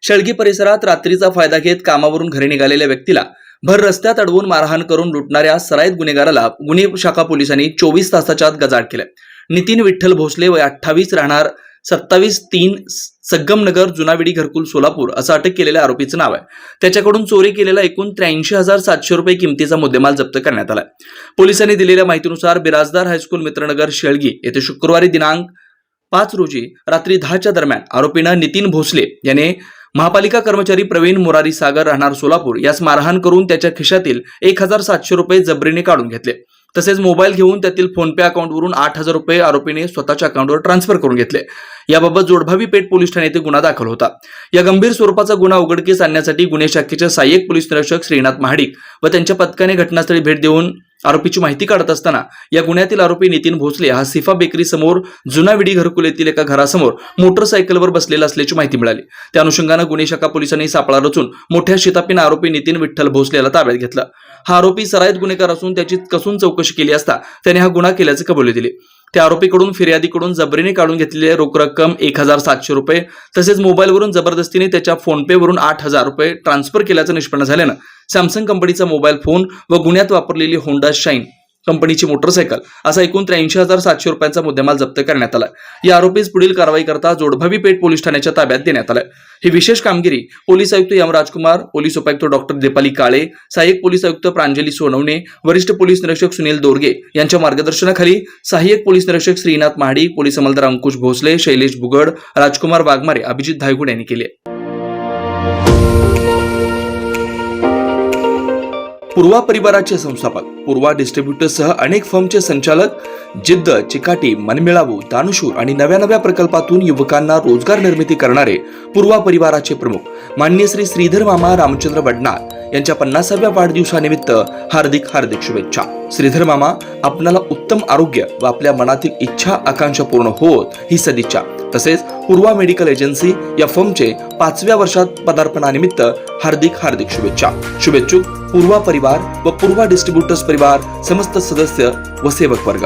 शेळगी परिसरात रात्रीचा फायदा घेत कामावरून घरी निघालेल्या व्यक्तीला भर रस्त्यात अडवून मारहाण करून लुटणाऱ्या सराईत गुन्हेगाराला गुन्हे शाखा पोलिसांनी 24 तासाच्या आत गजाआड केले. नितीन विठ्ठल भोसले वय 28 राहणार 27/3 संगमनगर जुनाविडी घरकुल सोलापूर असं अटक केलेल्या आरोपीचं नाव आहे. त्याच्याकडून चोरी केलेला एकूण 83,700 रुपये किमतीचा मुद्देमाल जप्त करण्यात आला. पोलिसांनी दिलेल्या माहितीनुसार बिराजदार हायस्कूल मित्रनगर शेळगी येथे शुक्रवारी दिनांक 5 रोजी रात्री 10च्या दरम्यान आरोपीनं नितीन भोसले याने महापालिका कर्मचारी प्रवीण मुरारी सागर राहणार सोलापूर यास मारहाण करून त्याच्या खिशातील 1,700 रुपये जबरीने काढून घेतले. तसेच मोबाईल घेऊन त्यातील फोनपे अकाउंटवरून 8,000 रुपये आरोपीने स्वतःच्या अकाउंटवर ट्रान्सफर करून घेतले. याबाबत जोडभावी पेठ पोलीस ठाणे येथे गुन्हा दाखल होता. या गंभीर स्वरूपाचा गुन्हा उघडकीस आणण्यासाठी गुन्हे शाखेचे सहाय्यक पोलीस निरीक्षक श्रीनाथ महाडिक व त्यांच्या पथकाने घटनास्थळी भेट देऊन आरोपीची माहिती काढत असताना या गुन्ह्यातील आरोपी नितीन भोसले हा सिफा बेकरी समोर जुनाविडी घरकुल येथील एका घरासमोर मोटरसायकलवर बसलेला असल्याची माहिती मिळाली. त्या अनुषंगाने गुन्हे शाखा पोलिसांनी सापळा रचून मोठ्या शिताफीने आरोपी नितीन विठ्ठल भोसले याला ताब्यात घेतला. हा आरोपी सराईत गुन्हेगार असून त्याची कसून चौकशी केली असता त्याने हा गुन्हा केल्याचे कबुली दिली. त्या आरोपीकडून फिर्यादीकडून जबरीने काढून घेतलेली रोख रक्कम 1,700 रुपये तसेच मोबाईलवरून जबरदस्तीने त्याच्या फोनपेवरून 8,000 रुपये ट्रान्सफर केल्याचं निष्पन्न झाल्यानं सॅमसंग कंपनीचा मोबाईल फोन व गुन्ह्यात वापरलेली होंडा शाईन कंपनीची मोटरसायकल असा एकूण 83,700 रुपयांचा मुद्देमाल जप्त करण्यात आला. या आरोपीस पुढील कारवाई करता जोडभावी पेठ पोलीस ठाण्याच्या ताब्यात देण्यात आलं. ही विशेष कामगिरी पोलीस आयुक्त एम राजकुमार, पोलीस उपायुक्त डॉक्टर दीपाली काळे, सहाय्यक पोलीस आयुक्त प्रांजली सोनवणे, वरिष्ठ पोलीस निरीक्षक सुनील दोरगे यांच्या मार्गदर्शनाखाली सहाय्यक पोलीस निरीक्षक श्रीनाथ महाडिक, पोलीस अंमलदार अंकुश भोसले, शैलेश बुगड, राजकुमार वाघमारे, अभिजित धायगुड यांनी केले. पूर्वा परिवाराचे संस्थापक, पूर्वा डिस्ट्रीब्युटर्ससह अनेक फर्मचे संचालक, जिद्द, चिकाटी, मनमिळावू, दानशूर आणि नव्या प्रकल्पातून युवकांना रोजगार निर्मिती करणारे पूर्वा परिवाराचे प्रमुख माननीय श्री श्रीधर मामा रामचंद्र वडनार यांच्या 50व्या वाढदिवसानिमित्त हार्दिक शुभेच्छा. श्रीधर मामा आपणाला उत्तम आरोग्य व आपल्या मनातील इच्छा आकांक्षा पूर्ण होत ही सदिच्छा. तसेच पूर्वा मेडिकल एजन्सी या फर्मचे 5व्या वर्षात पदार्पणानिमित्त हार्दिक शुभेच्छा. शुभेच्छुक पूर्वा परिवार व पूर्वा डिस्ट्रीब्युटर्स परिवार, समस्त सदस्य व सेवक वर्ग.